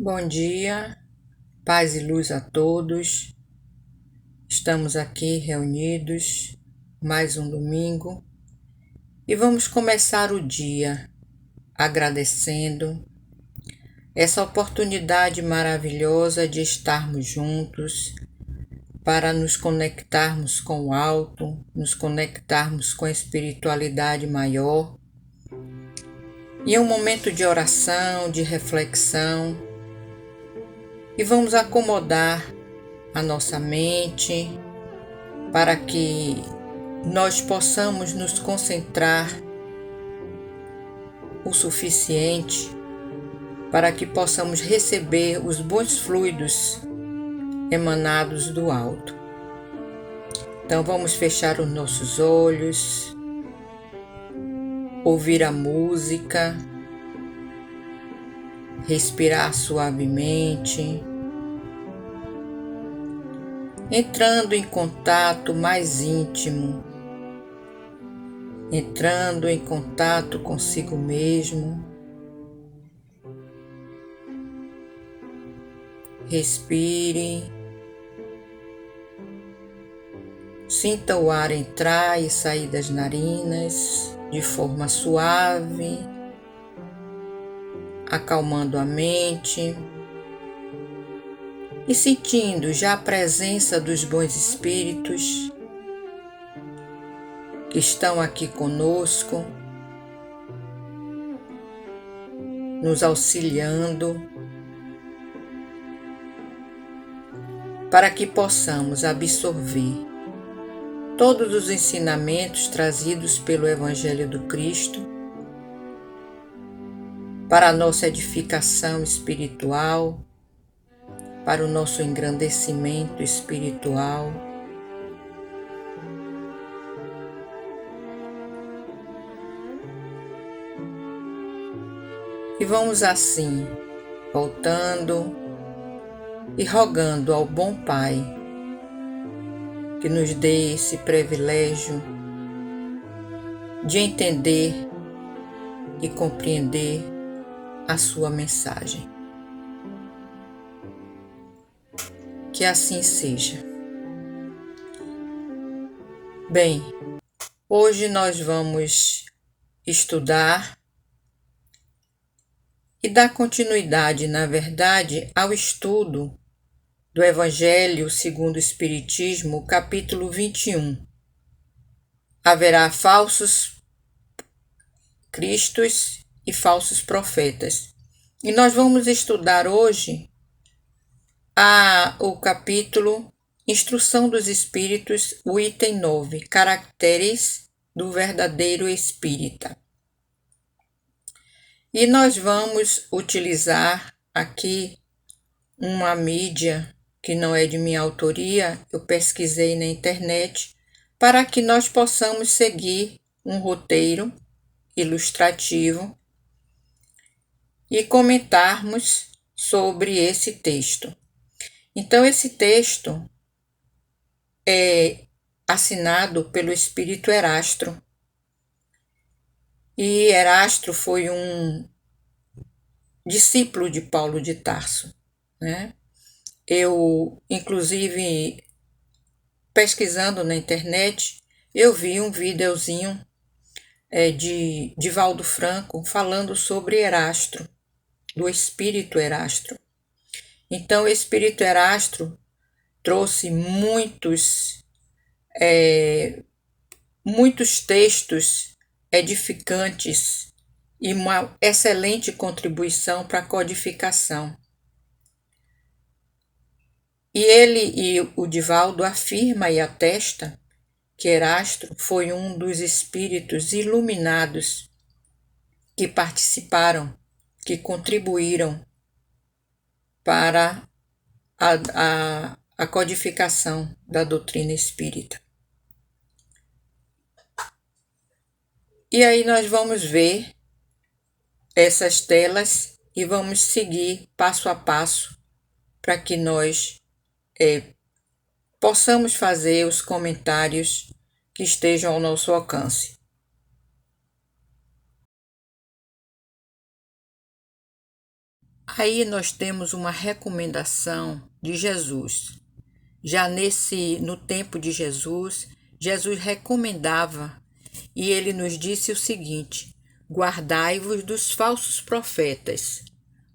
Bom dia, paz e luz a todos. Estamos aqui reunidos mais um domingo e vamos começar o dia agradecendo essa oportunidade maravilhosa de estarmos juntos para nos conectarmos com o alto, nos conectarmos com a espiritualidade maior. E é um momento de oração, de reflexão, e vamos acomodar a nossa mente para que nós possamos nos concentrar o suficiente para que possamos receber os bons fluidos emanados do alto. Então vamos fechar os nossos olhos, ouvir a música, respirar suavemente, entrando em contato mais íntimo, entrando em contato consigo mesmo. Respire, sinta o ar entrar e sair das narinas de forma suave, acalmando a mente e sentindo já a presença dos bons espíritos que estão aqui conosco, nos auxiliando para que possamos absorver todos os ensinamentos trazidos pelo Evangelho do Cristo para a nossa edificação espiritual, para o nosso engrandecimento espiritual. E vamos assim, voltando e rogando ao bom Pai que nos dê esse privilégio de entender e compreender a sua mensagem. Que assim seja. Bem, hoje nós vamos estudar e dar continuidade, na verdade, ao estudo do Evangelho segundo o Espiritismo, capítulo 21. Haverá falsos cristos e falsos profetas. E nós vamos estudar hoje o capítulo Instrução dos Espíritos, o item 9, Caracteres do Verdadeiro Espírita. E nós vamos utilizar aqui uma mídia que não é de minha autoria, eu pesquisei na internet, para que nós possamos seguir um roteiro ilustrativo e comentarmos sobre esse texto. Então, esse texto é assinado pelo Espírito Erastro. E Erastro foi um discípulo de Paulo de Tarso, né? Eu, inclusive, pesquisando na internet, eu vi um videozinho de Divaldo Franco falando sobre Erastro, do Espírito Erastro. Então, o Espírito Erastro trouxe muitos textos edificantes e uma excelente contribuição para a codificação. E ele e o Divaldo afirma e atesta que Erastro foi um dos espíritos iluminados que participaram, que contribuíram para a codificação da doutrina espírita. E aí nós vamos ver essas telas e vamos seguir passo a passo para que nós possamos fazer os comentários que estejam ao nosso alcance. Aí nós temos uma recomendação de Jesus. Já no tempo de Jesus, Jesus recomendava e ele nos disse o seguinte: guardai-vos dos falsos profetas.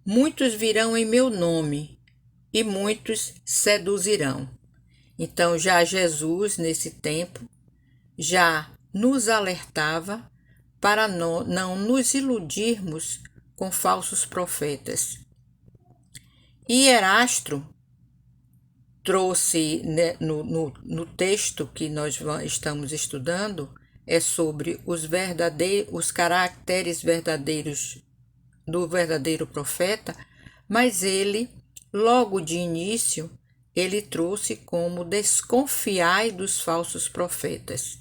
Muitos virão em meu nome e muitos seduzirão. Então, já Jesus, nesse tempo, já nos alertava para não nos iludirmos com falsos profetas. E Erasto trouxe, né, no texto que nós estamos estudando, é sobre os caracteres verdadeiros do verdadeiro profeta, mas ele, logo de início, ele trouxe como desconfiai dos falsos profetas.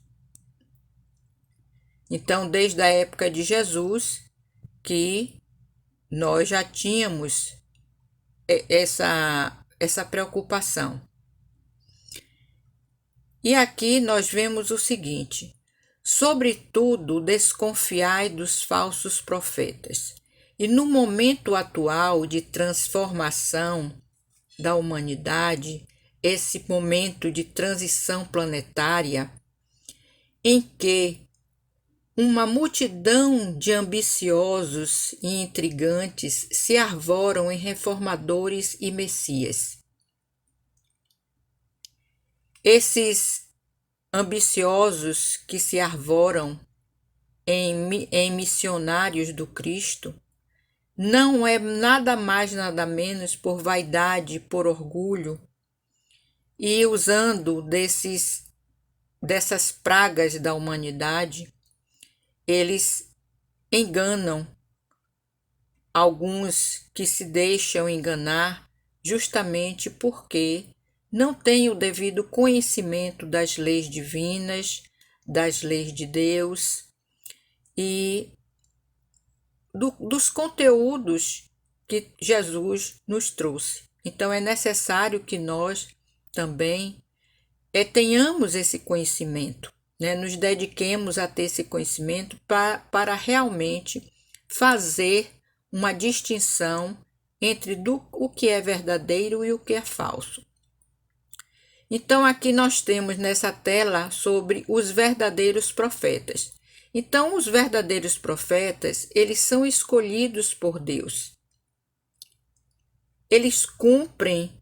Então, desde a época de Jesus, que nós já tínhamos essa preocupação. E aqui nós vemos o seguinte: sobretudo desconfiai dos falsos profetas. E no momento atual de transformação da humanidade, esse momento de transição planetária, em que uma multidão de ambiciosos e intrigantes se arvoram em reformadores e messias. Esses ambiciosos que se arvoram em missionários do Cristo não é nada mais, nada menos por vaidade, por orgulho, e usando dessas pragas da humanidade, eles enganam alguns que se deixam enganar justamente porque não têm o devido conhecimento das leis divinas, das leis de Deus e dos conteúdos que Jesus nos trouxe. Então é necessário que nós também tenhamos esse conhecimento, né? Nos dediquemos a ter esse conhecimento para realmente fazer uma distinção entre o que é verdadeiro e o que é falso. Então aqui nós temos nessa tela sobre os verdadeiros profetas. Então os verdadeiros profetas, eles são escolhidos por Deus. Eles cumprem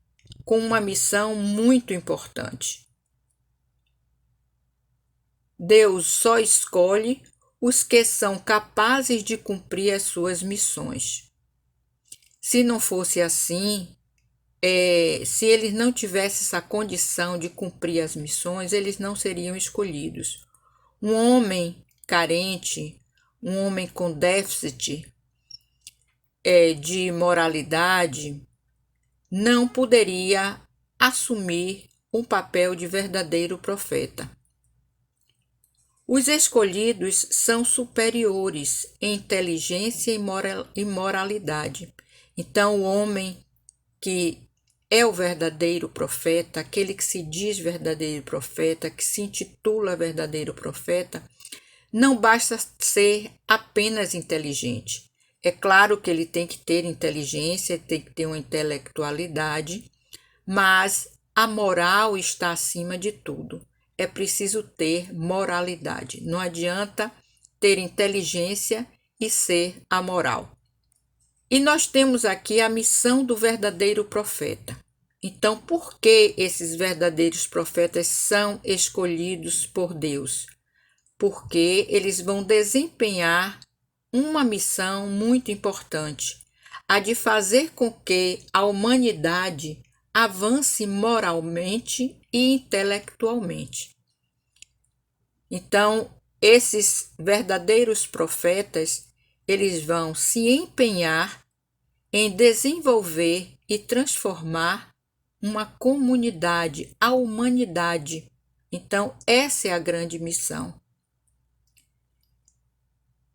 com uma missão muito importante. Deus só escolhe os que são capazes de cumprir as suas missões. Se não fosse assim, se eles não tivessem essa condição de cumprir as missões, eles não seriam escolhidos. Um homem carente, um homem com déficit de moralidade, não poderia assumir um papel de verdadeiro profeta. Os escolhidos são superiores em inteligência e moralidade. Então, o homem que é o verdadeiro profeta, aquele que se diz verdadeiro profeta, que se intitula verdadeiro profeta, não basta ser apenas inteligente. É claro que ele tem que ter inteligência, tem que ter uma intelectualidade, mas a moral está acima de tudo. É preciso ter moralidade. Não adianta ter inteligência e ser amoral. E nós temos aqui a missão do verdadeiro profeta. Então, por que esses verdadeiros profetas são escolhidos por Deus? Porque eles vão desempenhar uma missão muito importante, a de fazer com que a humanidade avance moralmente e intelectualmente. Então, esses verdadeiros profetas, eles vão se empenhar em desenvolver e transformar uma comunidade, a humanidade. Então, essa é a grande missão.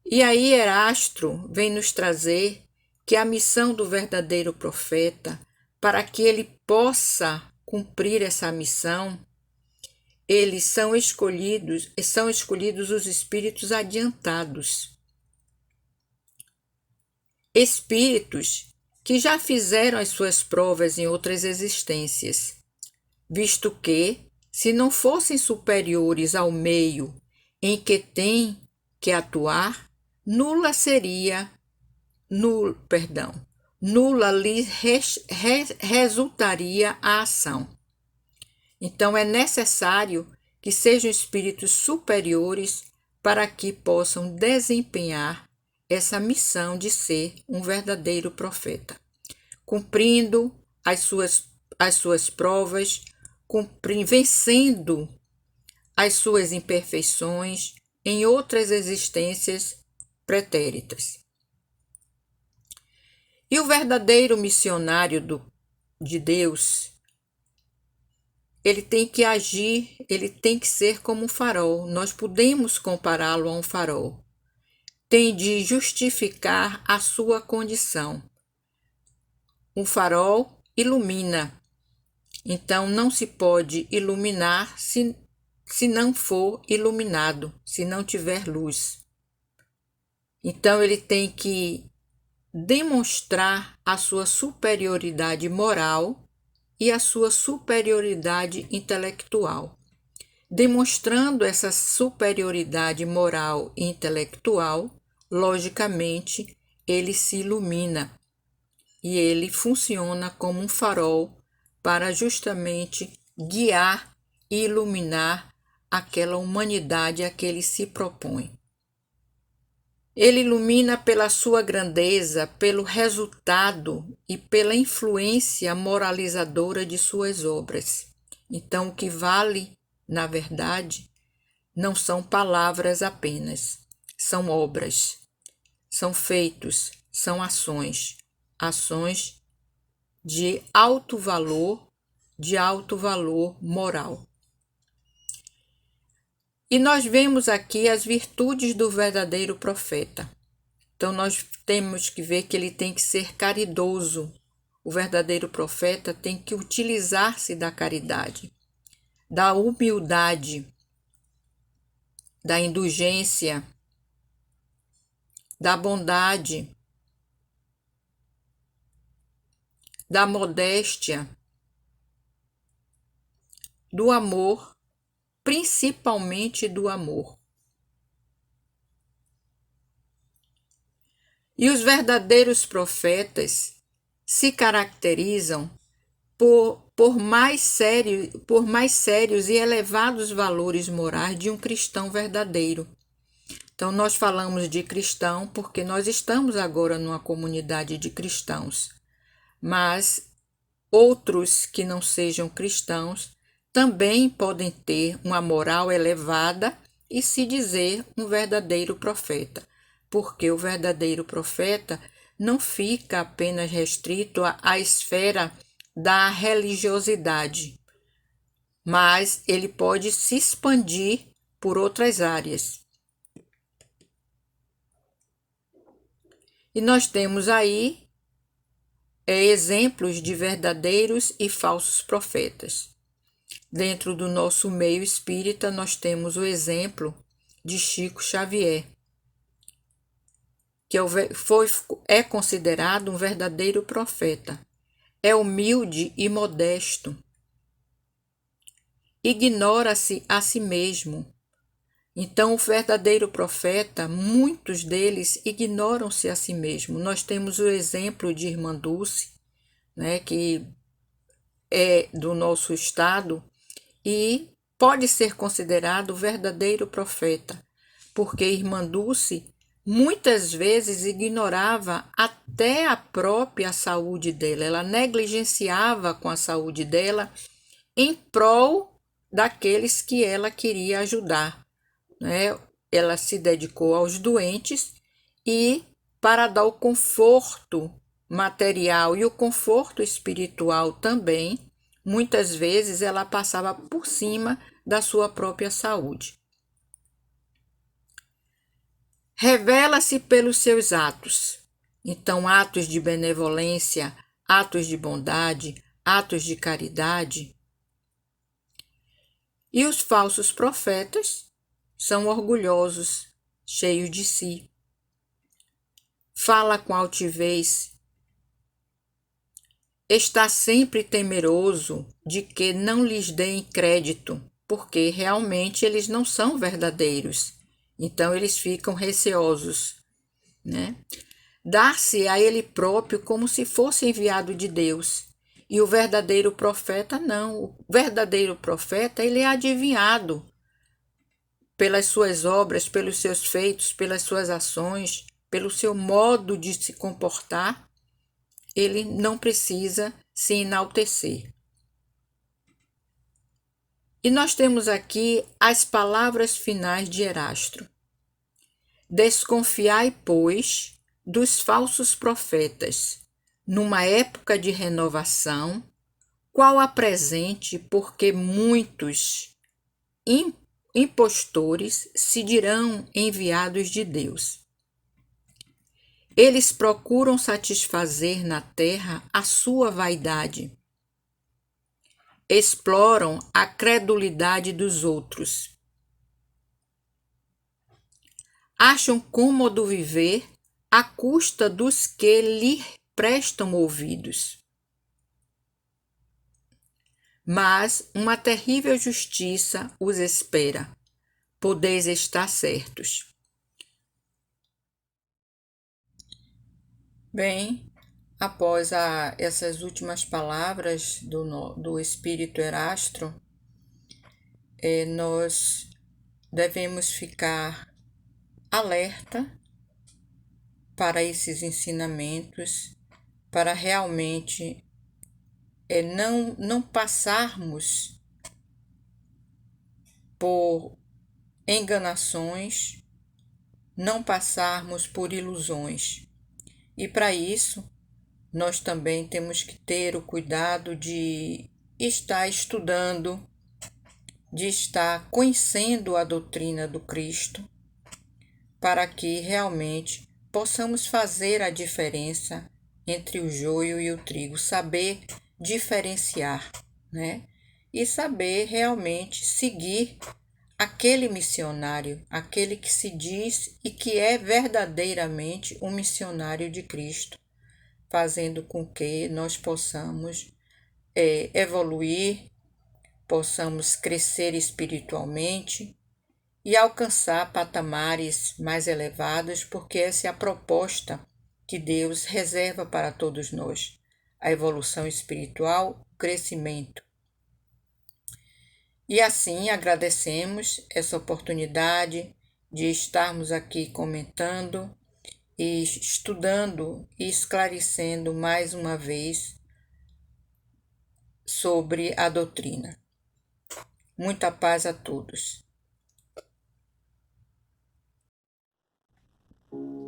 E aí Erasto vem nos trazer que a missão do verdadeiro profeta, para que ele possa cumprir essa missão, são escolhidos os espíritos adiantados. Espíritos que já fizeram as suas provas em outras existências, visto que, se não fossem superiores ao meio em que têm que atuar, nula lhes resultaria a ação. Então, é necessário que sejam espíritos superiores para que possam desempenhar essa missão de ser um verdadeiro profeta, cumprindo as suas provas, vencendo as suas imperfeições em outras existências pretéritas. E o verdadeiro missionário de Deus, ele tem que agir, ele tem que ser como um farol. Nós podemos compará-lo a um farol. Tem de justificar a sua condição. Um farol ilumina. Então, não se pode iluminar se não for iluminado, se não tiver luz. Então, ele tem que demonstrar a sua superioridade moral e a sua superioridade intelectual. Demonstrando essa superioridade moral e intelectual, logicamente, ele se ilumina e ele funciona como um farol para justamente guiar e iluminar aquela humanidade a que ele se propõe. Ele ilumina pela sua grandeza, pelo resultado e pela influência moralizadora de suas obras. Então, o que vale, na verdade, não são palavras apenas, são obras, são feitos, são ações de alto valor moral. E nós vemos aqui as virtudes do verdadeiro profeta. Então, nós temos que ver que ele tem que ser caridoso. O verdadeiro profeta tem que utilizar-se da caridade, da humildade, da indulgência, da bondade, da modéstia, do amor, principalmente do amor. E os verdadeiros profetas se caracterizam por mais sérios e elevados valores morais de um cristão verdadeiro. Então, nós falamos de cristão porque nós estamos agora numa comunidade de cristãos, mas outros que não sejam cristãos também podem ter uma moral elevada e se dizer um verdadeiro profeta, porque o verdadeiro profeta não fica apenas restrito à esfera da religiosidade, mas ele pode se expandir por outras áreas. E nós temos aí exemplos de verdadeiros e falsos profetas. Dentro do nosso meio espírita, nós temos o exemplo de Chico Xavier, que é considerado um verdadeiro profeta. É humilde e modesto. Ignora-se a si mesmo. Então, o verdadeiro profeta, muitos deles ignoram-se a si mesmo. Nós temos o exemplo de Irmã Dulce, né, que é do nosso estado, e pode ser considerado o verdadeiro profeta, porque Irmã Dulce muitas vezes ignorava até a própria saúde dela, ela negligenciava com a saúde dela em prol daqueles que ela queria ajudar, né? Ela se dedicou aos doentes e, para dar o conforto material e o conforto espiritual também, muitas vezes ela passava por cima da sua própria saúde. Revela-se pelos seus atos. Então, atos de benevolência, atos de bondade, atos de caridade. E os falsos profetas são orgulhosos, cheios de si. Fala com altivez, está sempre temeroso de que não lhes deem crédito, porque realmente eles não são verdadeiros. Então eles ficam receosos, né? Dar-se a ele próprio como se fosse enviado de Deus. E o verdadeiro profeta não. O verdadeiro profeta, ele é adivinhado pelas suas obras, pelos seus feitos, pelas suas ações, pelo seu modo de se comportar. Ele não precisa se enaltecer. E nós temos aqui as palavras finais de Erasto. Desconfiai, pois, dos falsos profetas, numa época de renovação, qual a presente, porque muitos impostores se dirão enviados de Deus. Eles procuram satisfazer na terra a sua vaidade. Exploram a credulidade dos outros. Acham cômodo viver à custa dos que lhe prestam ouvidos. Mas uma terrível justiça os espera. Podeis estar certos. Bem, após essas últimas palavras do Espírito Erasto, nós devemos ficar alerta para esses ensinamentos, para realmente não passarmos por enganações, não passarmos por ilusões. E para isso, nós também temos que ter o cuidado de estar estudando, de estar conhecendo a doutrina do Cristo, para que realmente possamos fazer a diferença entre o joio e o trigo, saber diferenciar, né? E saber realmente seguir aquele missionário, aquele que se diz e que é verdadeiramente um missionário de Cristo, fazendo com que nós possamos evoluir, possamos crescer espiritualmente e alcançar patamares mais elevados, porque essa é a proposta que Deus reserva para todos nós, a evolução espiritual, o crescimento. E assim agradecemos essa oportunidade de estarmos aqui comentando e estudando e esclarecendo mais uma vez sobre a doutrina. Muita paz a todos.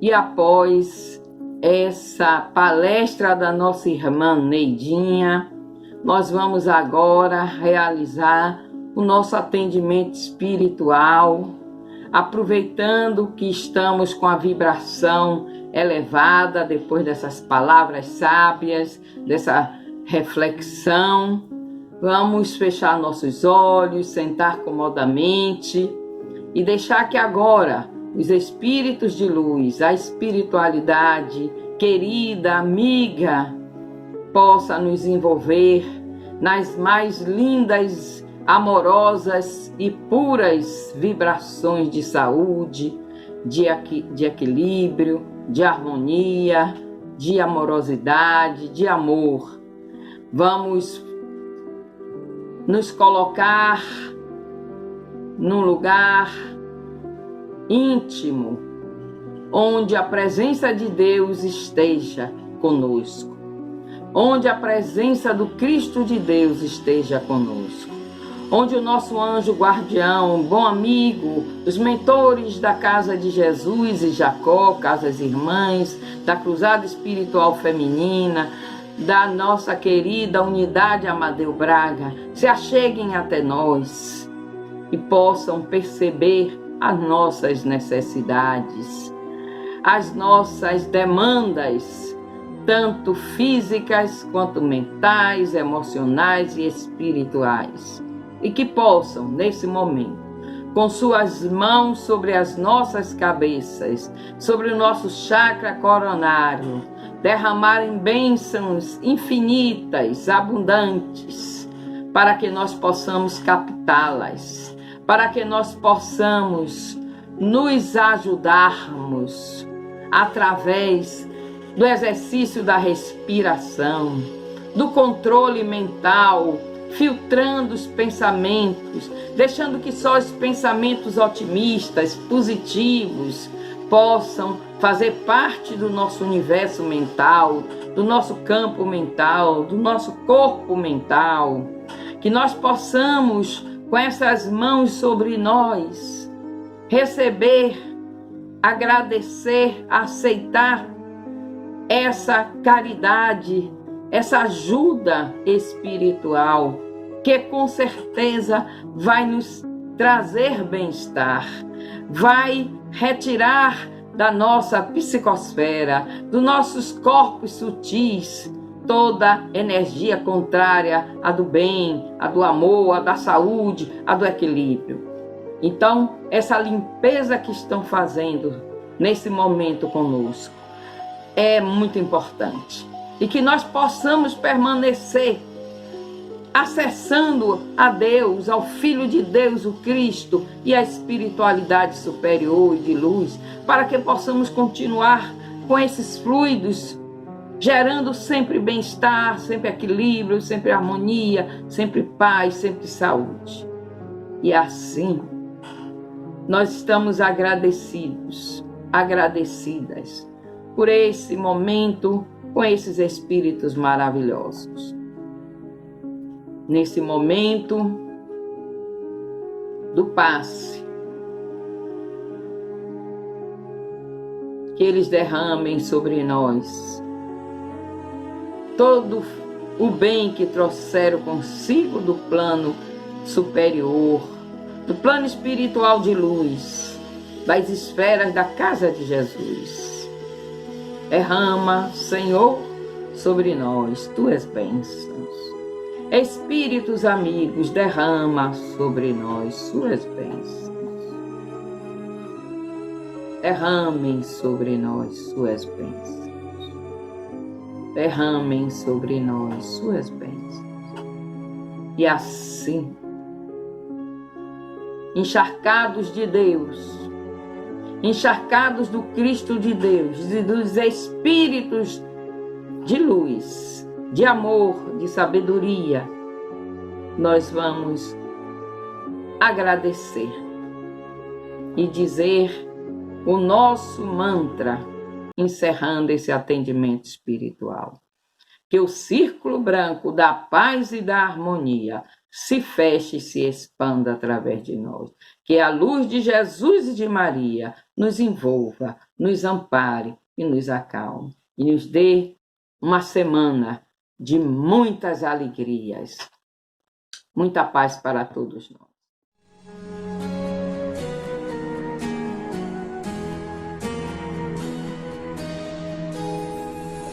E após essa palestra da nossa irmã Neidinha, nós vamos agora realizar o nosso atendimento espiritual, aproveitando que estamos com a vibração elevada depois dessas palavras sábias, dessa reflexão. Vamos fechar nossos olhos, sentar comodamente e deixar que agora os espíritos de luz, a espiritualidade querida, amiga, possa nos envolver nas mais lindas, amorosas e puras vibrações de saúde, de equilíbrio, de harmonia, de amorosidade, de amor. Vamos nos colocar num lugar íntimo, onde a presença de Deus esteja conosco, onde a presença do Cristo de Deus esteja conosco, onde o nosso anjo guardião, bom amigo, os mentores da Casa de Jesus e Jacó, Casas Irmãs, da Cruzada Espiritual Feminina, da nossa querida Unidade Amadeu Braga, se acheguem até nós e possam perceber as nossas necessidades, as nossas demandas, tanto físicas quanto mentais, emocionais e espirituais. E que possam, nesse momento, com suas mãos sobre as nossas cabeças, sobre o nosso chakra coronário, derramarem bênçãos infinitas, abundantes, para que nós possamos captá-las, para que nós possamos nos ajudarmos através do exercício da respiração, do controle mental, filtrando os pensamentos, deixando que só os pensamentos otimistas, positivos, possam fazer parte do nosso universo mental, do nosso campo mental, do nosso corpo mental. Que nós possamos, com essas mãos sobre nós, receber, agradecer, aceitar essa caridade, essa ajuda espiritual, que com certeza vai nos trazer bem-estar, vai retirar da nossa psicosfera, dos nossos corpos sutis, toda energia contrária à do bem, à do amor, à da saúde, à do equilíbrio. Então, essa limpeza que estão fazendo nesse momento conosco é muito importante. E que nós possamos permanecer acessando a Deus, ao Filho de Deus, o Cristo, e a espiritualidade superior e de luz, para que possamos continuar com esses fluidos, gerando sempre bem-estar, sempre equilíbrio, sempre harmonia, sempre paz, sempre saúde. E assim, nós estamos agradecidos, agradecidas por esse momento com esses espíritos maravilhosos. Nesse momento do passe, que eles derramem sobre nós todo o bem que trouxeram consigo do plano superior, do plano espiritual de luz, das esferas da casa de Jesus. Derrama, Senhor, sobre nós tuas bênçãos. Espíritos amigos, derrama sobre nós suas bênçãos. Derramem sobre nós suas bênçãos. Derramem sobre nós suas bênçãos. E assim, encharcados de Deus, encharcados do Cristo de Deus e dos Espíritos de luz, de amor, de sabedoria, nós vamos agradecer e dizer o nosso mantra, encerrando esse atendimento espiritual. Que o círculo branco da paz e da harmonia se feche e se expanda através de nós. Que a luz de Jesus e de Maria nos envolva, nos ampare e nos acalme. E nos dê uma semana de muitas alegrias. Muita paz para todos nós.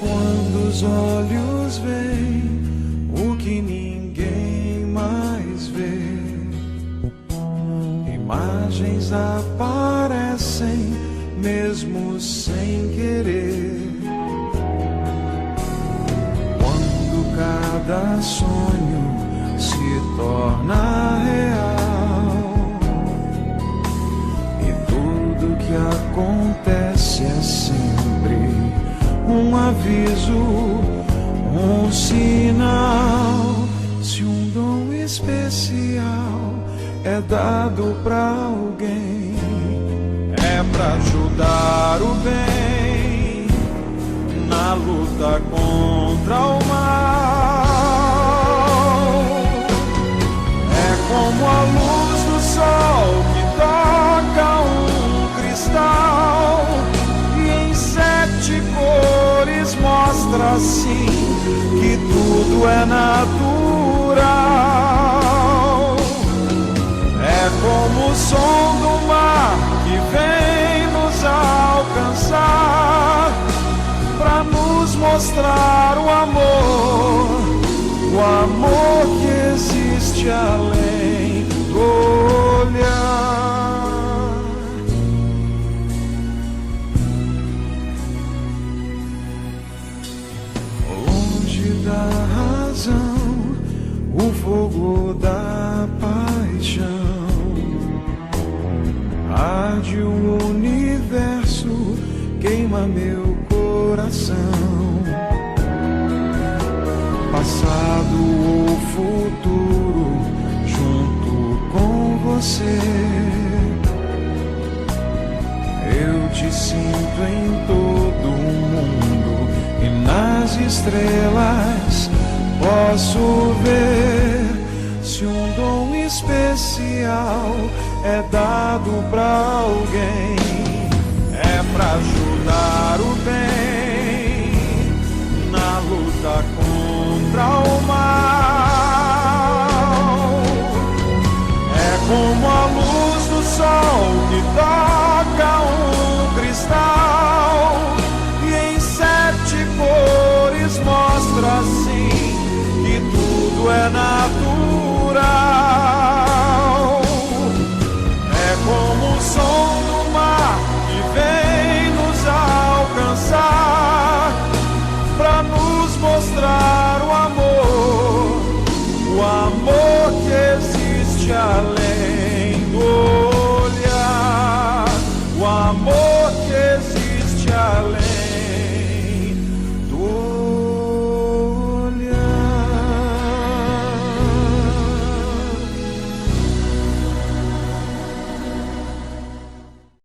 Quando os olhos veem o que ninguém mais vê, imagens aparecem mesmo sem querer. Quando cada sonho se torna real e tudo que acontece é sempre um aviso, um sinal. Se um dom especial é dado pra alguém, é pra ajudar o bem na luta contra o mal. É como a luz do sol que toca um cristal e em 7 cores mostra assim que tudo é natural. É como o som do mar que vem nos alcançar pra nos mostrar o amor que existe além do olhar. toda paixão. Arde o universo, queima meu coração. Passado ou futuro, junto com você. Eu te sinto em todo o mundo e nas estrelas posso ver. Se um dom especial é dado pra alguém, é pra ajudar o bem na luta contra o mal. É como a luz do sol